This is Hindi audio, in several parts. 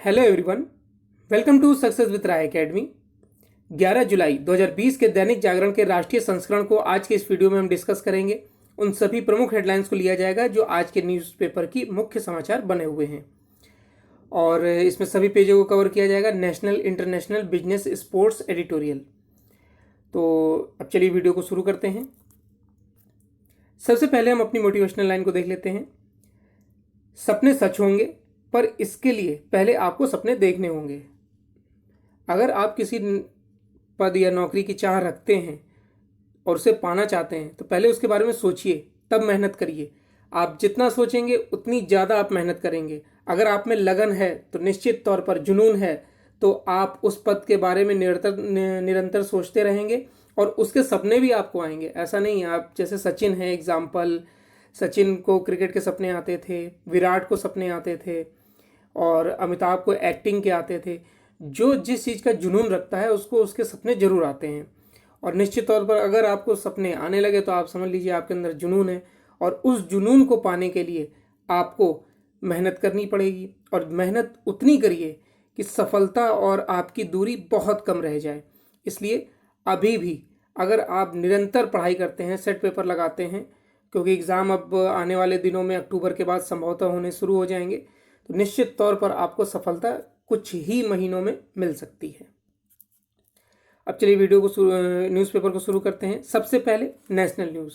Hello everyone, welcome to success with Rai academy. 11 जुलाई 2020 के दैनिक जागरण के राष्ट्रीय संस्करण को आज के इस वीडियो में हम डिस्कस करेंगे। उन सभी प्रमुख हेडलाइंस को लिया जाएगा जो आज के न्यूज़पेपर की मुख्य समाचार बने हुए हैं और इसमें सभी पेजों को कवर किया जाएगा। National, international, business, sports, editorial. तो अब चलिए वीडियो को शुरू करते हैं। सबसे पहले हम अपनी मोटिवेशनल लाइन को देख लेते हैं। सपने सच होंगे, पर इसके लिए पहले आपको सपने देखने होंगे। अगर आप किसी पद या नौकरी की चाह रखते हैं और उसे पाना चाहते हैं तो पहले उसके बारे में सोचिए, तब मेहनत करिए। आप जितना सोचेंगे उतनी ज़्यादा आप मेहनत करेंगे। अगर आप में लगन है तो निश्चित तौर पर, जुनून है तो आप उस पद के बारे में निरंतर सोचते रहेंगे और उसके सपने भी आपको आएंगे। ऐसा नहीं है आप जैसे सचिन है एग्जाम्पल, सचिन को क्रिकेट के सपने आते थे, विराट को सपने आते थे और अमिताभ को एक्टिंग के आते थे। जो जिस चीज़ का जुनून रखता है उसको उसके सपने जरूर आते हैं। और निश्चित तौर पर अगर आपको सपने आने लगे तो आप समझ लीजिए आपके अंदर जुनून है और उस जुनून को पाने के लिए आपको मेहनत करनी पड़ेगी। और मेहनत उतनी करिए कि सफलता और आपकी दूरी बहुत कम रह जाए। इसलिए अभी भी अगर आप निरंतर पढ़ाई करते हैं, सेट पेपर लगाते हैं, क्योंकि एग्ज़ाम अब आने वाले दिनों में अक्टूबर के बाद संभवतः होने शुरू हो जाएंगे, तो निश्चित तौर पर आपको सफलता कुछ ही महीनों में मिल सकती है। अब चलिए वीडियो को न्यूज़पेपर को शुरू करते हैं। सबसे पहले नेशनल न्यूज़।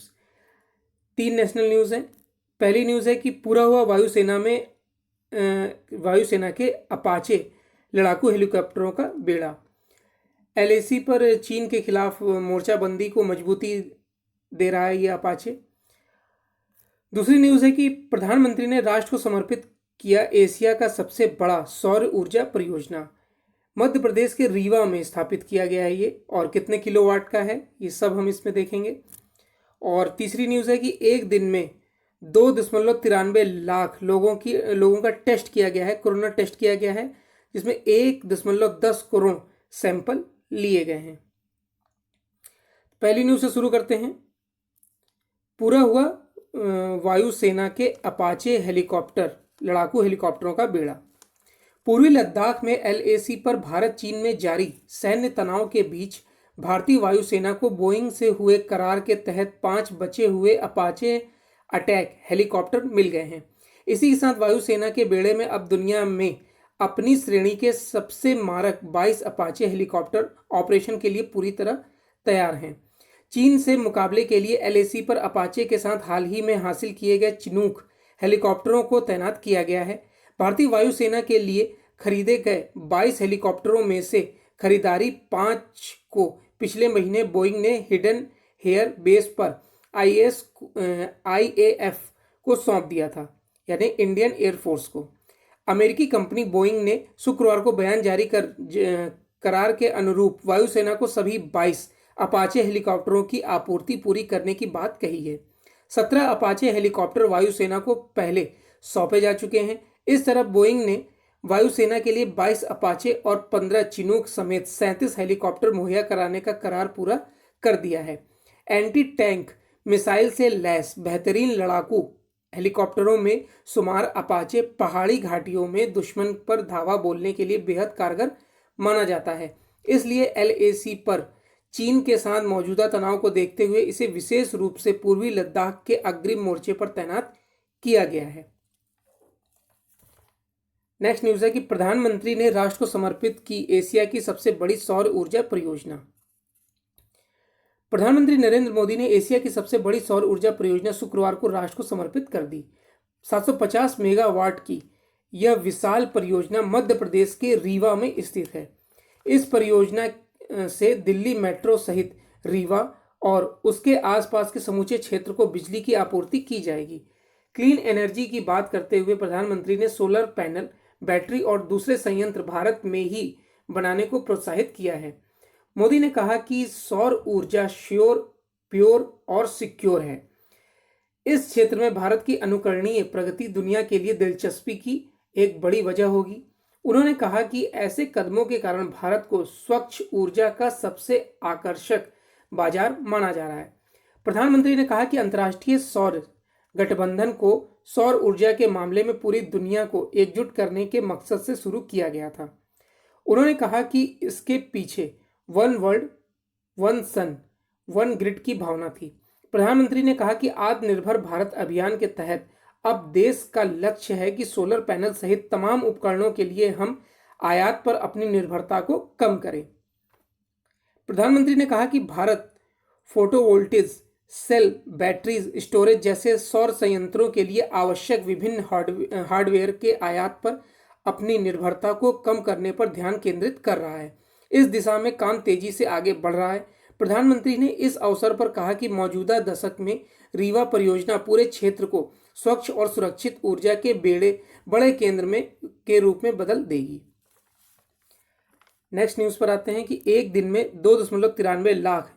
3 नेशनल न्यूज़ हैं। पहली न्यूज़ है कि पूरा हुआ वायुसेना के अपाचे लड़ाकू हेलीकॉप्टरों का बेड़ा। एलएसी पर चीन के खिलाफ मोर्चाबंदी को मजबूती दे रहा है ये अपाचे। दूसरी न्यूज़ है कि प्रधानमंत्री ने राष्ट्र को समर्पित किया एशिया का सबसे बड़ा सौर ऊर्जा परियोजना। मध्य प्रदेश के रीवा में स्थापित किया गया है ये, और कितने किलोवाट का है ये सब हम इसमें देखेंगे। और तीसरी न्यूज़ है कि एक दिन में 2.93 लाख लोगों का टेस्ट किया गया है, कोरोना टेस्ट किया गया है, जिसमें 1.10 करोड़ सैंपल लिए गए हैं। पहली न्यूज़ से शुरू करते हैं। पूरा हुआ वायुसेना के अपाचे लड़ाकू हेलीकॉप्टरों का बेड़ा। पूर्वी लद्दाख में एलएसी पर भारत चीन में जारी सैन्य तनाव के बीच भारतीय वायुसेना को बोइंग से हुए करार के तहत 5 बचे हुए अपाचे अटैक हेलीकॉप्टर मिल गए हैं। इसी के साथ वायुसेना के बेड़े में अब दुनिया में अपनी श्रेणी के सबसे मारक 22 अपाचे हेलीकॉप्टर ऑपरेशन के लिए पूरी तरह तैयार हैं। चीन से मुकाबले के लिए एलएसी पर अपाचे के साथ हाल ही में हासिल किए गए चिनूक हेलीकॉप्टरों को तैनात किया गया है। भारतीय वायुसेना के लिए खरीदे गए 22 हेलीकॉप्टरों में से खरीदारी 5 को पिछले महीने बोइंग ने हिडन एयर बेस पर आईएएफ को सौंप दिया था, यानी इंडियन एयरफोर्स को। अमेरिकी कंपनी बोइंग ने शुक्रवार को बयान जारी कर करार के अनुरूप वायुसेना को सभी 22 अपाचे हेलीकॉप्टरों की आपूर्ति पूरी करने की बात कही है। 17 अपाचे हेलीकॉप्टर वायुसेना को पहले सौंपे जा चुके हैं। इस तरह बोइंग ने वायुसेना के लिए 22 अपाचे और 15 चिनूक समेत 37 हेलीकॉप्टर मुहैया कराने का करार पूरा कर दिया है। एंटी टैंक मिसाइल से लैस बेहतरीन लड़ाकू हेलीकॉप्टरों में शुमार अपाचे पहाड़ी घाटियों में दुश्मन पर धावा बोलने के लिए बेहद कारगर माना जाता है। इसलिए एलएसी पर चीन के साथ मौजूदा तनाव को देखते हुए इसे विशेष रूप से पूर्वी लद्दाख के अग्रिम मोर्चे पर तैनात किया गया है। नेक्स्ट न्यूज़ है कि प्रधानमंत्री ने राष्ट्र को समर्पित की एशिया की सबसे बड़ी सौर ऊर्जा परियोजना। प्रधानमंत्री नरेंद्र मोदी ने एशिया की सबसे बड़ी सौर ऊर्जा परियोजना शुक्रवार को राष्ट्र को समर्पित कर दी। 750 मेगावाट की यह विशाल परियोजना मध्य प्रदेश के रीवा में स्थित है। इस परियोजना से दिल्ली मेट्रो सहित रीवा और उसके आसपास के समूचे क्षेत्र को बिजली की आपूर्ति की जाएगी। क्लीन एनर्जी की बात करते हुए प्रधानमंत्री ने सोलर पैनल, बैटरी और दूसरे संयंत्र भारत में ही बनाने को प्रोत्साहित किया है। मोदी ने कहा कि सौर ऊर्जा श्योर, प्योर और सिक्योर है। इस क्षेत्र में भारत की अनुकरणीय प्रगति दुनिया के लिए दिलचस्पी की एक बड़ी वजह होगी। उन्होंने कहा कि ऐसे कदमों के कारण भारत को स्वच्छ ऊर्जा का सबसे आकर्षक बाजार माना जा रहा है। प्रधानमंत्री ने कहा कि अंतर्राष्ट्रीय सौर गठबंधन को सौर ऊर्जा के मामले में पूरी दुनिया को एकजुट करने के मकसद से शुरू किया गया था। उन्होंने कहा कि इसके पीछे one world one sun one grid की भावना थी। प्रधानमंत्री ने कहा कि आत्मनिर्भर भारत अभियान के तहत अब देश का लक्ष्य है कि सोलर पैनल सहित तमाम उपकरणों के लिए हम आयात पर अपनी निर्भरता को कम करें। प्रधानमंत्री ने कहा कि भारत फोटोवोल्टेज सेल, बैटरीज, स्टोरेज जैसे सौर संयंत्रों के लिए आवश्यक विभिन्न हार्डवेयर के आयात पर अपनी निर्भरता को कम करने पर ध्यान केंद्रित कर रहा है। इस दिशा में काम तेजी से आगे बढ़ रहा है। प्रधानमंत्री ने इस अवसर पर कहा कि मौजूदा दशक में रीवा परियोजना पूरे क्षेत्र को स्वच्छ और सुरक्षित ऊर्जा के बड़े केंद्र में के रूप में बदल देगी। नेक्स्ट न्यूज पर आते हैं कि एक दिन में 2.93 लाख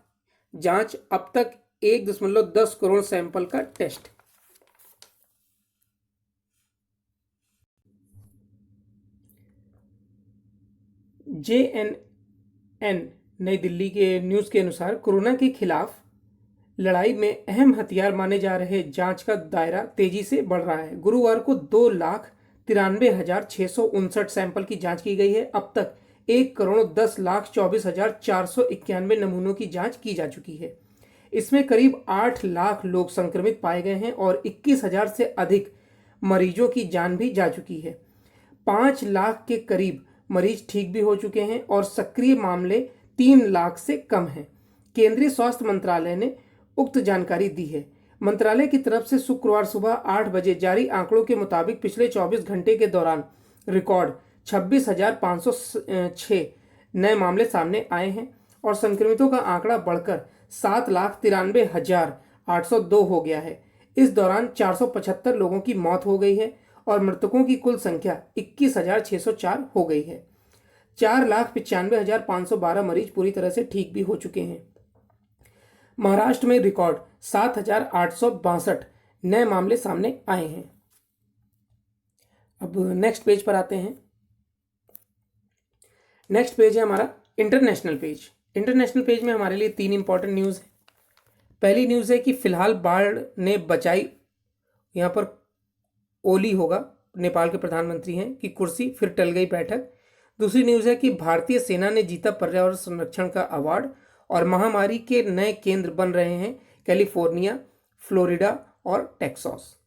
जांच, अब तक 1.10 करोड़ सैंपल का टेस्ट। JNN नई दिल्ली के न्यूज के अनुसार कोरोना के खिलाफ लड़ाई में अहम हथियार माने जा रहे जांच का दायरा तेजी से बढ़ रहा है। गुरुवार को 2,93,659 सैंपल की जांच की गई है। अब तक 1,10,24,491 नमूनों की जांच की जा चुकी है। इसमें करीब 8 लाख लोग संक्रमित पाए गए हैं और 21,000 से अधिक मरीजों की जान भी जा चुकी है। 5 लाख के करीब मरीज ठीक भी हो चुके हैं और सक्रिय मामले 3 लाख से कम हैं। केंद्रीय स्वास्थ्य मंत्रालय ने उक्त जानकारी दी है। मंत्रालय की तरफ से शुक्रवार सुबह 8 बजे जारी आंकड़ों के मुताबिक पिछले 24 घंटे के दौरान रिकॉर्ड 26,506 नए मामले सामने आए हैं और संक्रमितों का आंकड़ा बढ़कर 7,93,802 हो गया है। इस दौरान 475 लोगों की मौत हो गई है और मृतकों की कुल संख्या 21,604 हो गई है। 4,95,512 मरीज पूरी तरह से ठीक भी हो चुके हैं। महाराष्ट्र में रिकॉर्ड 7,862 नए मामले सामने आए हैं। अब नेक्स्ट पेज पर आते हैं। नेक्स्ट पेज है हमारा इंटरनेशनल पेज। इंटरनेशनल पेज में हमारे लिए 3 इंपॉर्टेंट न्यूज़ है। पहली न्यूज़ है कि फिलहाल बाढ़ ने बचाई, यहाँ पर ओली होगा, नेपाल के प्रधानमंत्री हैं, कि कुर्सी फिर टल गई बैठक। दूसरी न्यूज़ है कि भारतीय सेना ने जीता पर्यावरण संरक्षण का अवार्ड और महामारी के नए केंद्र बन रहे हैं कैलिफोर्निया, फ्लोरिडा और टेक्सास।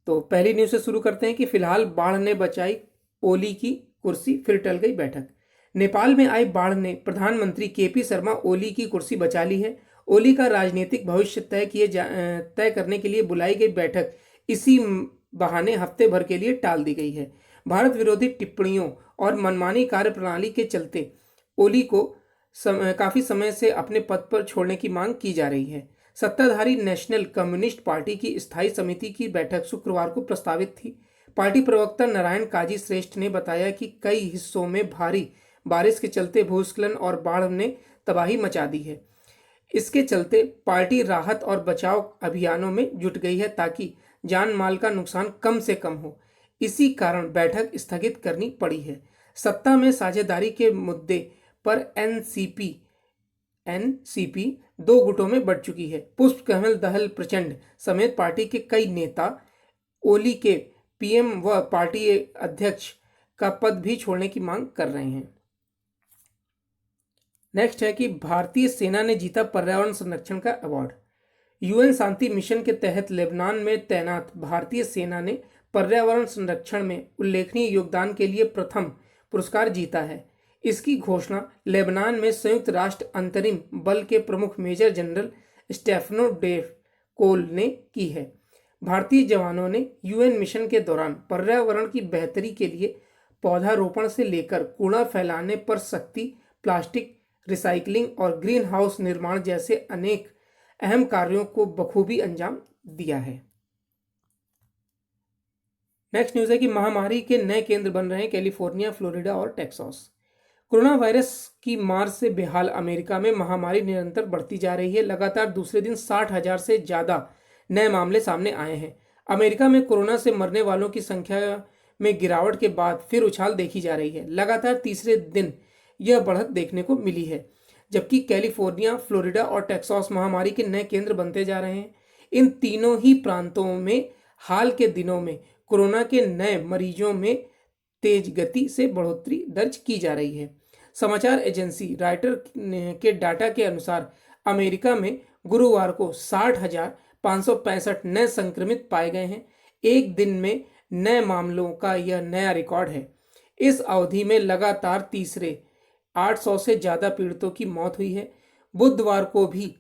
तो पहली न्यूज़ से शुरू करते हैं कि फिलहाल बाढ़ ने बचाई ओली की कुर्सी, फिर टल गई बैठक। नेपाल में आई बाढ़ ने प्रधानमंत्री केपी शर्मा ओली की कुर्सी बचा ली है। ओली का राजनीतिक भविष्य तय करने के लिए बुलाई गई बैठक इसी बहाने हफ्ते भर के लिए टाल दी गई है। भारत विरोधी टिप्पणियों और मनमानी कार्यप्रणाली के चलते ओली को काफी समय से अपने पद पर छोड़ने की मांग की जा रही है। सत्ताधारी नेशनल कम्युनिस्ट पार्टी की स्थायी समिति की बैठक शुक्रवार को प्रस्तावित थी। पार्टी प्रवक्ता नारायण काजी श्रेष्ठ ने बताया कि कई हिस्सों में भारी बारिश के चलते भूस्खलन और बाढ़ ने तबाही मचा दी है। इसके चलते पार्टी राहत और बचाव अभियानों में जुट गई है ताकि जान माल का नुकसान कम से कम हो। इसी कारण बैठक स्थगित करनी पड़ी है। सत्ता में साझेदारी के मुद्दे पर एनसीपी 2 गुटों में बढ़ चुकी है। पुष्प कमल दहल प्रचंड समेत पार्टी के कई नेता ओली के पीएम व पार्टी अध्यक्ष का पद भी छोड़ने की मांग कर रहे हैं। नेक्स्ट है कि भारतीय सेना ने जीता पर्यावरण संरक्षण का अवार्ड। यूएन शांति मिशन के तहत लेबनान में तैनात भारतीय सेना ने पर्यावरण संरक्षण में उल्लेखनीय योगदान के लिए प्रथम पुरस्कार जीता है। इसकी घोषणा लेबनान में संयुक्त राष्ट्र अंतरिम बल के प्रमुख मेजर जनरल स्टेफनो डे कोल ने की है। भारतीय जवानों ने यूएन मिशन के दौरान पर्यावरण की बेहतरी के लिए पौधारोपण से लेकर कूड़ा फैलाने पर सख्ती, प्लास्टिक रिसाइकलिंग और ग्रीन हाउस निर्माण जैसे अनेक अहम कार्यों को बखूबी अंजाम दिया है। नेक्स्ट न्यूज़ है कि महामारी के नए केंद्र बन रहे हैं कैलिफोर्निया, फ्लोरिडा और टेक्सास। कोरोना वायरस की मार से बेहाल अमेरिका में महामारी निरंतर बढ़ती जा रही है। लगातार दूसरे दिन 60,000 से ज़्यादा नए मामले सामने आए हैं। अमेरिका में कोरोना से मरने वालों की संख्या में गिरावट के बाद फिर उछाल देखी जा रही है। लगातार तीसरे दिन यह बढ़त देखने को मिली है, जबकि कैलिफोर्निया, फ्लोरिडा और टेक्सास महामारी के नए केंद्र बनते जा रहे हैं। इन तीनों ही प्रांतों में हाल के दिनों में कोरोना के नए मरीजों में तेज गति से बढ़ोतरी दर्ज की जा रही है। समाचार एजेंसी रॉयटर के डाटा के अनुसार अमेरिका में गुरुवार को 60,565 नए संक्रमित पाए गए हैं। एक दिन में नए मामलों का यह नया रिकॉर्ड है। इस अवधि में लगातार तीसरे 800 से ज्यादा पीड़ितों की मौत हुई है। बुधवार को भी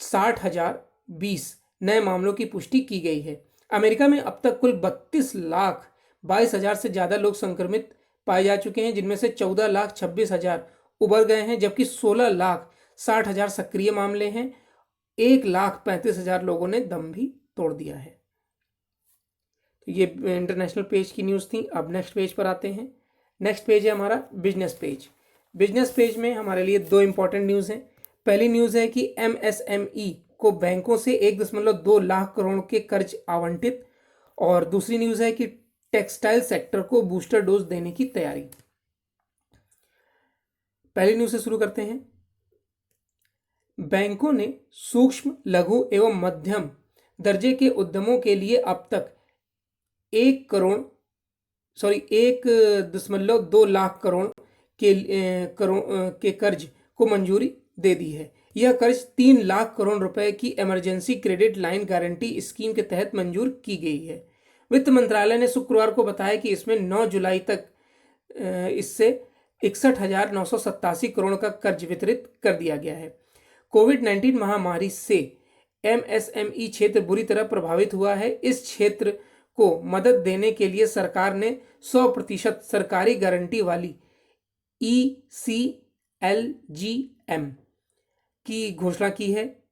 60,020 नए मामलों की पुष्टि की गई है। अमेरिका में अब तक कुल 32,22,000 से ज्यादा लोग संक्रमित पाए जा चुके हैं, जिनमें से 14,26,000 उबर गए हैं, जबकि 16,60,000 सक्रिय मामले हैं। 1,35,000 लोगों ने दम भी तोड़ दिया है। तो ये इंटरनेशनल पेज की न्यूज़ थी। अब नेक्स्ट पेज पर आते हैं। नेक्स्ट पेज है हमारा बिजनेस पेज। बिजनेस पेज में हमारे लिए दो इंपॉर्टेंट न्यूज़ हैं। पहली न्यूज़ है कि एमएसएमई को बैंकों से 1.2 लाख करोड़ के कर्ज आवंटित, और दूसरी न्यूज़ है कि टेक्सटाइल सेक्टर को बूस्टर डोज देने की तैयारी। पहली न्यूज़ से शुरू करते हैं। बैंकों ने सूक्ष्म, लघु एवं मध्यम दर्जे के उद्यमों के लिए अब तक 1.2 लाख करोड़ के कर्ज को मंजूरी दे दी है। यह कर्ज 3 लाख करोड़ रुपए की emergency credit line guarantee scheme के तहत मंजूर की गई है। वित्त मंत्रालय ने शुक्रवार को बताया कि इसमें 9 जुलाई तक इससे 61,987 करोड़ का कर्ज वितरित कर दिया गया है। कोविड-19 महामारी से एमएसएमई क्षेत्र बुरी तरह प्रभावित हुआ है। इस क्षेत्र को मदद देने के लिए सरकार ने 100% सरकारी गारंटी वाली ECLGM की घोषणा की है।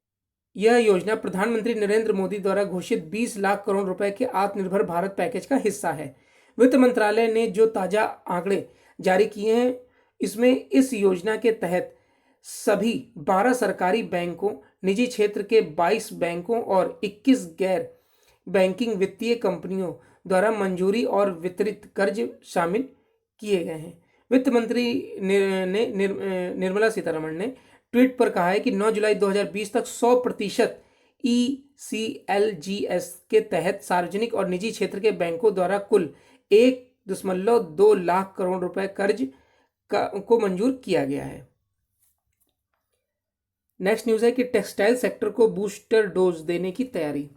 यह योजना प्रधानमंत्री नरेंद्र मोदी द्वारा घोषित 20 लाख करोड़ रुपए के आत्मनिर्भर भारत पैकेज का हिस्सा है। वित्त मंत्रालय ने जो ताजा आंकड़े जारी किए हैं, इसमें इस योजना के तहत सभी 12 सरकारी बैंकों, निजी क्षेत्र के 22 बैंकों और 21 गैर बैंकिंग वित्तीय कंपनियों द्वारा मंजूरी और वितरित कर्ज शामिल किए गए हैं। वित्त मंत्री निर्मला सीतारमण ने ट्वीट पर कहा है कि 9 जुलाई 2020 तक 100% ECLGS के तहत सार्वजनिक और निजी क्षेत्र के बैंकों द्वारा कुल 1.2 लाख करोड़ रुपए कर्ज को मंजूर किया गया है। नेक्स्ट न्यूज़ है कि टेक्सटाइल सेक्टर को बूस्टर डोज देने की तैयारी।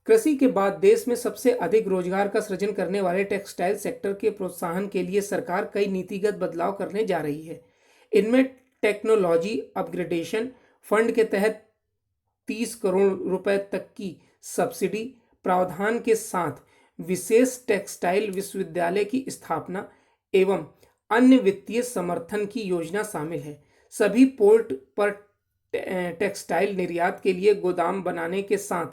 कृषि के बाद देश में सबसे अधिक रोजगार का सृजन करने वाले टेक्सटाइल सेक्टर के प्रोत्साहन के लिए सरकार कई नीतिगत बदलाव करने जा रही है। इनमें टेक्नोलॉजी अपग्रेडेशन फंड के तहत 30 करोड़ रुपए तक की सब्सिडी प्रावधान के साथ विशेष टेक्सटाइल विश्वविद्यालय की स्थापना एवं अन्य वित्तीय समर्थन की योजना शामिल है। सभी पोर्ट पर टेक्सटाइल निर्यात के लिए गोदाम बनाने के साथ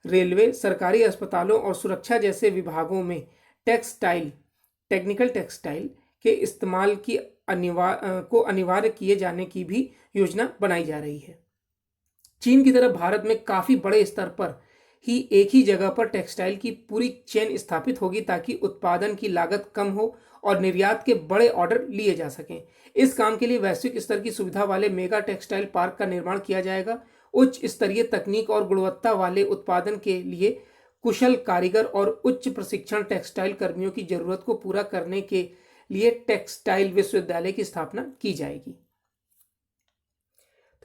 रेलवे, सरकारी अस्पतालों और सुरक्षा जैसे विभागों में टेक्निकल टेक्सटाइल के इस्तेमाल की अनिवार्य किए जाने की भी योजना बनाई जा रही है। चीन की तरह भारत में काफी बड़े स्तर पर ही एक ही जगह पर टेक्सटाइल की पूरी चेन स्थापित होगी, ताकि उत्पादन की लागत कम हो और निर्यात के बड़े ऑर्डर लिए जा सकें। इस काम के लिए वैश्विक स्तर की सुविधा वाले मेगा टेक्सटाइल पार्क का निर्माण किया जाएगा। उच्च स्तरीय तकनीक और गुणवत्ता वाले उत्पादन के लिए कुशल कारीगर और उच्च प्रशिक्षण टेक्सटाइल कर्मियों की जरूरत को पूरा करने के लिए टेक्सटाइल विश्वविद्यालय की स्थापना की जाएगी।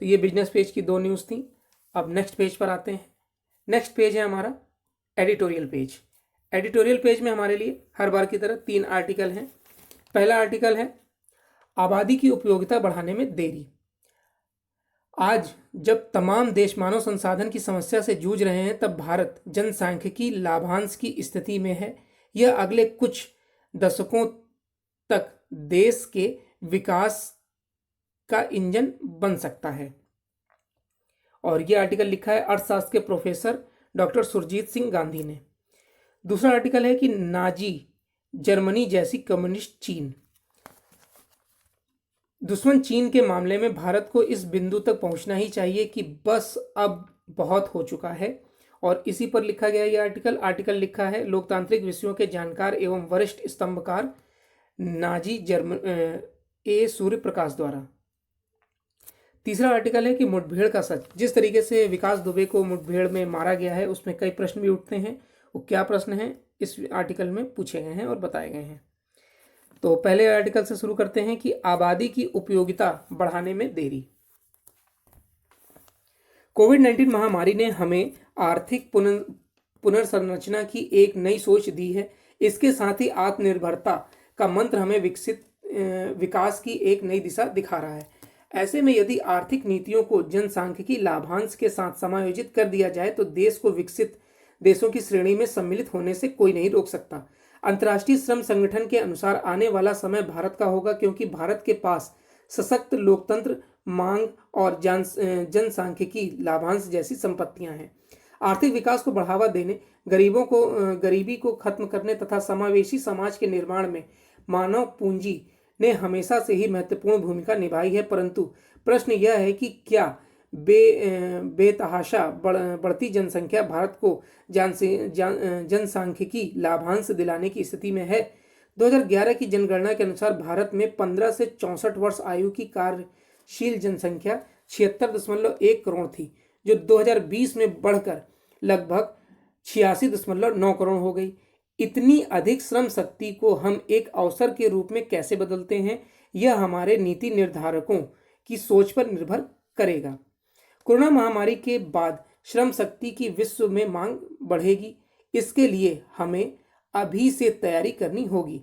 तो ये बिजनेस पेज की दो न्यूज़ थी। अब नेक्स्ट पेज पर आते हैं। नेक्स्ट पेज है हमारा एडिटोरियल पेज। एडिटोरियल पेज में हमारे लिए हर बार की तरह 3 आर्टिकल हैं। पहला आर्टिकल है आबादी की उपयोगिता बढ़ाने में देरी। आज जब तमाम देश मानव संसाधन की समस्या से जूझ रहे हैं, तब भारत जनसांख्यिकी लाभांश की स्थिति में है। यह अगले कुछ दशकों तक देश के विकास का इंजन बन सकता है। और यह आर्टिकल लिखा है अर्थशास्त्र के प्रोफेसर डॉक्टर सुरजीत सिंह गांधी ने। दूसरा आर्टिकल है कि नाजी जर्मनी जैसी कम्युनिस्ट चीन। दुश्मन चीन के मामले में भारत को इस बिंदु तक पहुंचना ही चाहिए कि बस अब बहुत हो चुका है। और इसी पर लिखा गया यह आर्टिकल लिखा है लोकतांत्रिक विषयों के जानकार एवं वरिष्ठ स्तंभकार नाजी सूर्य प्रकाश द्वारा। तीसरा आर्टिकल है कि मुठभेड़ का सच। जिस तरीके से विकास दुबे को मुठभेड़ में मारा गया है उसमें कई प्रश्न भी उठते हैं। वो क्या प्रश्न हैं इस आर्टिकल में पूछे गए हैं और बताए गए हैं। तो पहले आर्टिकल से शुरू करते हैं कि आबादी की उपयोगिता बढ़ाने में देरी। कोविड-19 महामारी ने हमें आर्थिक पुनर्संरचना की एक नई सोच दी है। इसके साथ ही आत्मनिर्भरता का मंत्र हमें विकास की एक नई दिशा दिखा रहा है। ऐसे में यदि आर्थिक नीतियों को जनसांख्यिकी लाभांश के साथ समायोजित कर दिया जाए तो देश को विकसित देशों की श्रेणी में सम्मिलित होने से कोई नहीं रोक सकता। अंतर्राष्ट्रीय श्रम संगठन के अनुसार आने वाला समय भारत का होगा, क्योंकि भारत के पास सशक्त लोकतंत्र, मांग और जनसांख्यिकी लाभांश जैसी संपत्तियां हैं। आर्थिक विकास को बढ़ावा देने, गरीबी को खत्म करने तथा समावेशी समाज के निर्माण में मानव पूंजी ने हमेशा से ही महत्वपूर्ण भूमिका निभाई है। परंतु प्रश्न यह है कि क्या बेतहाशा बढ़ती जनसंख्या भारत को जनसांख्यिकी लाभांश दिलाने की स्थिति में है। 2011 की जनगणना के अनुसार भारत में 15 से 64 वर्ष आयु की कार्यशील जनसंख्या 76.1 करोड़ थी, जो 2020 में बढ़कर लगभग 86.9 करोड़ हो गई। इतनी अधिक श्रम शक्ति को हम एक अवसर के रूप में कैसे बदलते हैं, यह हमारे नीति निर्धारकों की सोच पर निर्भर करेगा। कोरोना महामारी के बाद श्रम शक्ति की विश्व में मांग बढ़ेगी। इसके लिए हमें अभी से तैयारी करनी होगी।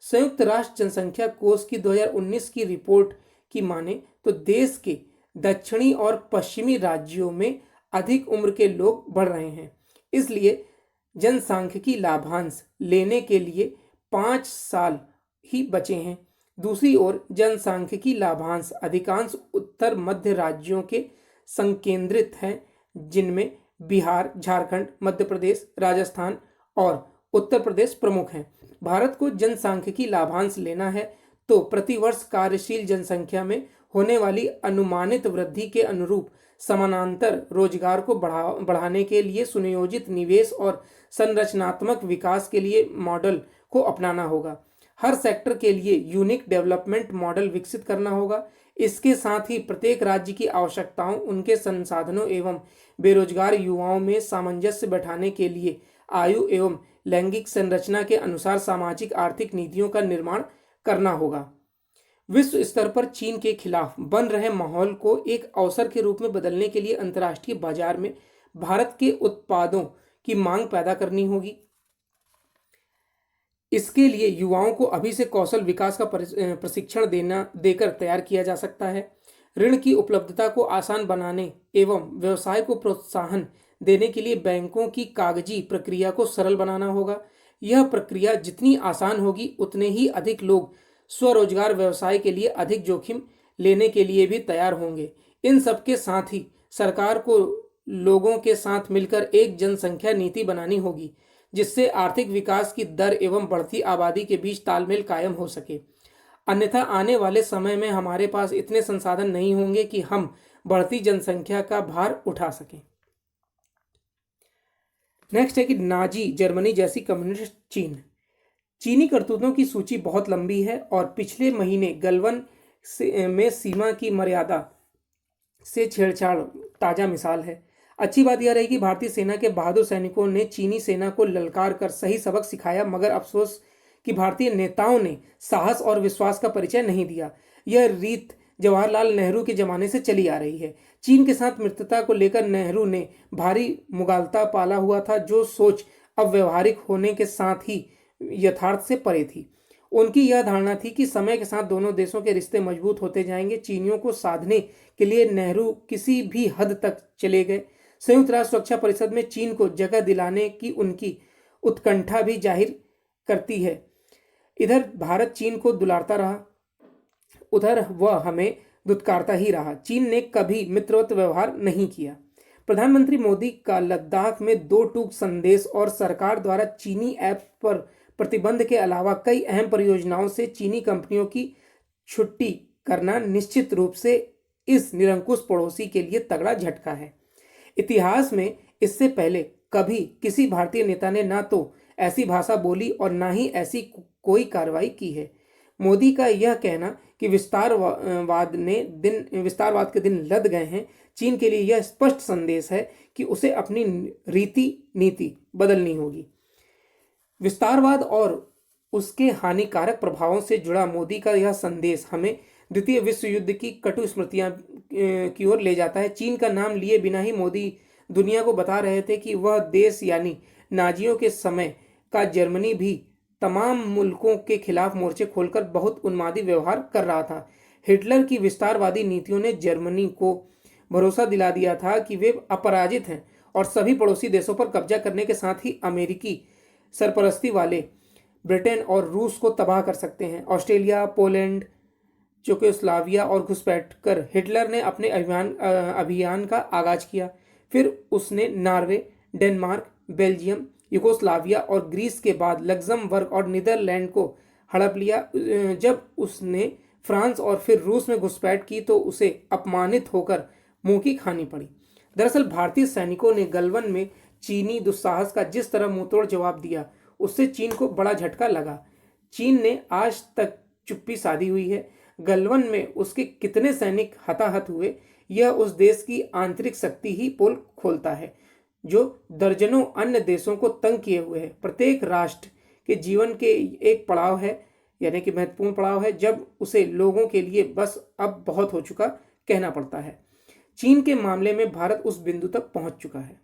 संयुक्त राष्ट्र जनसंख्या कोष की 2019 की रिपोर्ट की माने तो देश के दक्षिणी और पश्चिमी राज्यों में अधिक उम्र के लोग बढ़ रहे हैं। इसलिए जनसांख्यिकी लाभांश लेने के लिए 5 साल ही बचे हैं। दूसरी ओर जनसांख्यिकी लाभांश अधिकांश उत्तर मध्य राज्यों के संकेंद्रित हैं, जिनमें बिहार, झारखंड, मध्य प्रदेश, राजस्थान और उत्तर प्रदेश प्रमुख हैं। भारत को जनसांख्यिकी लाभांश लेना है तो प्रतिवर्ष कार्यशील जनसंख्या में होने वाली अनुमानित वृद्धि के अनुरूप समानांतर रोजगार को बढ़ाने के लिए सुनियोजित निवेश और संरचनात्मक विकास के लिए मॉडल को अपनाना होगा। हर सेक्टर के लिए यूनिक डेवलपमेंट मॉडल विकसित करना होगा। इसके साथ ही प्रत्येक राज्य की आवश्यकताओं, उनके संसाधनों एवं बेरोजगार युवाओं में सामंजस्य बैठाने के लिए आयु एवं लैंगिक संरचना के अनुसार सामाजिक आर्थिक नीतियों का निर्माण करना होगा। विश्व स्तर पर चीन के खिलाफ बन रहे माहौल को एक अवसर के रूप में बदलने के लिए अंतर्राष्ट्रीय बाजार में भारत के उत्पादों की मांग पैदा करनी होगी। इसके लिए युवाओं को अभी से कौशल विकास का प्रशिक्षण देकर तैयार किया जा सकता है। ऋण की उपलब्धता को आसान बनाने एवं व्यवसाय को प्रोत्साहन देने के लिए बैंकों की कागजी प्रक्रिया को सरल बनाना होगा। यह प्रक्रिया जितनी आसान होगी उतने ही अधिक लोग स्वरोजगार व्यवसाय के लिए अधिक जोखिम लेने के लिए भी तैयार होंगे। इन सब के साथ ही सरकार को लोगों के साथ मिलकर एक जनसंख्या नीति बनानी होगी, जिससे आर्थिक विकास की दर एवं बढ़ती आबादी के बीच तालमेल कायम हो सके। अन्यथा आने वाले समय में हमारे पास इतने संसाधन नहीं होंगे कि हम बढ़ती जनसंख्या का भार उठा सकें। नेक्स्ट है कि नाजी जर्मनी जैसी कम्युनिस्ट चीन। चीनी करतूतों की सूची बहुत लंबी है और पिछले महीने गलवान में सीमा की मर्यादा से छेड़छाड़ ताजा मिसाल है। अच्छी बात यह रही कि भारतीय सेना के बहादुर सैनिकों ने चीनी सेना को ललकार कर सही सबक सिखाया, मगर अफसोस कि भारतीय नेताओं ने साहस और विश्वास का परिचय नहीं दिया। यह रीत जवाहरलाल नेहरू के जमाने से चली आ रही है। चीन के साथ मित्रता को लेकर नेहरू ने भारी मुगालता पाला हुआ था, जो सोच अब व्यवहारिक होने के साथ ही यथार्थ से परे थी। उनकी यह धारणा थी कि समय के साथ दोनों देशों के रिश्ते मजबूत होते जाएंगे। चीनियों को साधने के लिए नेहरू किसी भी हद तक चले गए। संयुक्त राष्ट्र सुरक्षा परिषद में चीन को जगह दिलाने की उनकी उत्कंठा भी जाहिर करती है। इधर भारत चीन को दुलारता रहा, उधर वह हमें दुत्कारता ही रहा। चीन ने कभी मित्रवत व्यवहार नहीं किया। प्रधानमंत्री मोदी का लद्दाख में 2 टूक संदेश और सरकार द्वारा चीनी ऐप पर प्रतिबंध के अलावा कई अहम परियोजनाओं से चीनी कंपनियों की छुट्टी करना निश्चित रूप से इस निरंकुश पड़ोसी के लिए तगड़ा झटका है। इतिहास में इससे पहले कभी किसी भारतीय नेता ने ना तो ऐसी भाषा बोली और ना ही ऐसी कोई कार्रवाई की है। मोदी का यह कहना कि विस्तारवाद के दिन लद गए हैं, चीन के लिए यह स्पष्ट संदेश है कि उसे अपनी नीति बदलनी होगी। विस्तारवाद और उसके हानिकारक प्रभावों से जुड़ा मोदी का यह संदेश हमें द्वितीय विश्व युद्ध की कटु स्मृतियां की ओर ले जाता है। चीन का नाम लिए बिना ही मोदी दुनिया को बता रहे थे कि वह देश यानी नाजियों के समय का जर्मनी भी तमाम मुल्कों के खिलाफ मोर्चे खोलकर बहुत उन्मादी व्यवहार कर रहा था। हिटलर की विस्तारवादी नीतियों ने जर्मनी को भरोसा दिला दिया था कि वे अपराजित हैं और सभी पड़ोसी देशों पर कब्जा करने के साथ ही अमेरिकी सरपरस्ती वाले ब्रिटेन और रूस को तबाह कर सकते हैं। ऑस्ट्रेलिया, पोलैंड, चेकोस्लोवाकिया और घुसपैठ कर हिटलर ने अपने अभियान का आगाज किया। फिर उसने नॉर्वे, डेनमार्क, बेल्जियम, यूगोस्लाविया और ग्रीस के बाद लग्जमबर्ग और नीदरलैंड को हड़प लिया। जब उसने फ्रांस और फिर रूस में घुसपैठ की तो उसे अपमानित होकर मुंह की खानी पड़ी। दरअसल भारतीय सैनिकों ने गलवान में चीनी दुस्साहस का जिस तरह मुंहतोड़ जवाब दिया, उससे चीन को बड़ा झटका लगा। चीन ने आज तक चुप्पी साधी हुई है। गलवान में उसके कितने सैनिक हताहत हुए, यह उस देश की आंतरिक शक्ति ही पोल खोलता है, जो दर्जनों अन्य देशों को तंग किए हुए है। प्रत्येक राष्ट्र के जीवन के एक पड़ाव है, यानी कि महत्वपूर्ण पड़ाव है, जब उसे लोगों के लिए बस अब बहुत हो चुका कहना पड़ता है। चीन के मामले में भारत उस बिंदु तक पहुंच चुका है।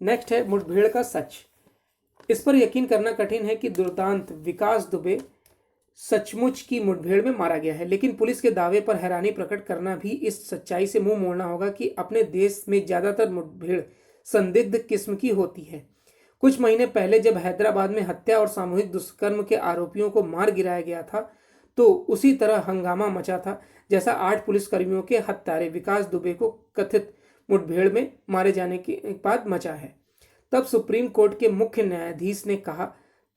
नेक्स्ट है मुठभेड़ का सच। इस पर यकीन करना कठिन है कि दुर्दांत विकास दुबे सचमुच की मुठभेड़ में मारा गया है, लेकिन पुलिस के दावे पर हैरानी प्रकट करना भी इस सच्चाई से मुंह मोड़ना होगा कि अपने देश में ज्यादातर मुठभेड़ संदिग्ध किस्म की होती है। कुछ महीने पहले जब हैदराबाद में हत्या और सामूहिक दुष्कर्म के आरोपियों को मार गिराया गया था, तो उसी तरह हंगामा मचा था जैसा 8 पुलिसकर्मियों के हत्यारे विकास दुबे को कथित मुठभेड़ में मारे जाने के बाद मचा है। तब सुप्रीम कोर्ट के मुख्य न्यायाधीश ने कहा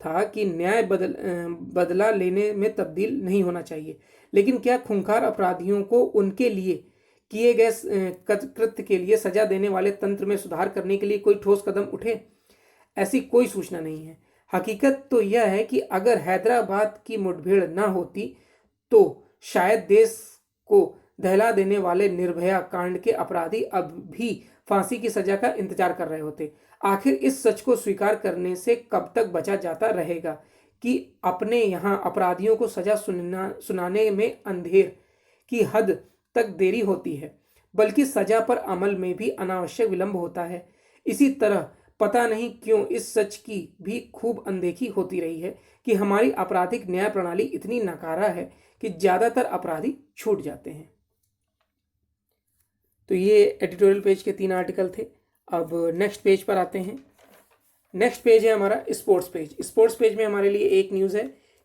था कि न्याय बदला लेने में तब्दील नहीं होना चाहिए, लेकिन क्या खूंखार अपराधियों को उनके लिए किए गए कृत्य के लिए सजा देने वाले तंत्र में सुधार करने के लिए कोई ठोस कदम उठे? ऐसी कोई सूचना नहीं है। हकीकत तो यह है कि अगर हैदराबाद की मुठभेड़ न होती तो शायद देश को दहला देने वाले निर्भया कांड के अपराधी अब भी फांसी की सजा का इंतजार कर रहे होते। आखिर इस सच को स्वीकार करने से कब तक बचा जाता रहेगा कि अपने यहाँ अपराधियों को सजा सुनाने में अंधेर की हद तक देरी होती है, बल्कि सजा पर अमल में भी अनावश्यक विलंब होता है। इसी तरह पता नहीं क्यों इस सच की भी खूब अनदेखी होती रही है कि हमारी आपराधिक न्याय प्रणाली इतनी नकारा है कि ज्यादातर अपराधी छूट जाते हैं। तो ये एडिटोरियल पेज के 3 आर्टिकल थे। अब नेक्स्ट पेज पर आते हैं। नेक्स्ट पेज है हमारा स्पोर्ट्स पेज। स्पोर्ट्स पेज में हमारे लिए एक न्यूज़ है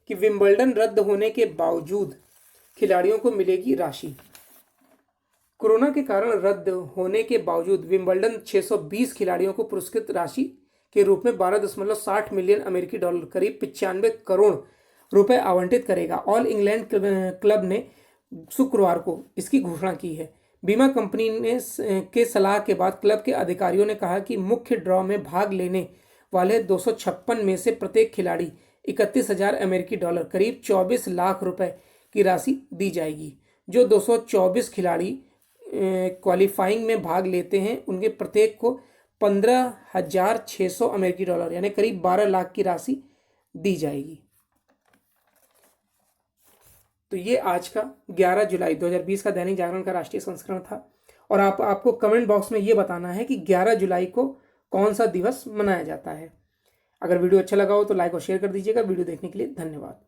कि विंबलडन रद्द होने के बावजूद खिलाड़ियों को मिलेगी राशि। कोरोना के कारण रद्द होने के बावजूद विंबलडन 620 खिलाड़ियों को पुरस्कृत राशि के रूप में 12.60 मिलियन अमेरिकी डॉलर करीब 95 करोड़ रुपए आवंटित करेगा। ऑल इंग्लैंड क्लब ने शुक्रवार को इसकी घोषणा की है। बीमा कंपनी ने के सलाह के बाद क्लब के अधिकारियों ने कहा कि मुख्य ड्रॉ में भाग लेने वाले 256 में से प्रत्येक खिलाड़ी 31,000 अमेरिकी डॉलर करीब 24 लाख रुपए की राशि दी जाएगी। जो 224 खिलाड़ी क्वालिफाइंग में भाग लेते हैं उनके प्रत्येक को 15,600 अमेरिकी डॉलर यानी करीब 12 लाख की राशि दी जाएगी। तो ये आज का 11 जुलाई 2020 का दैनिक जागरण का राष्ट्रीय संस्करण था। और आपको कमेंट बॉक्स में ये बताना है कि 11 जुलाई को कौन सा दिवस मनाया जाता है। अगर वीडियो अच्छा लगा हो तो लाइक और शेयर कर दीजिएगा। वीडियो देखने के लिए धन्यवाद।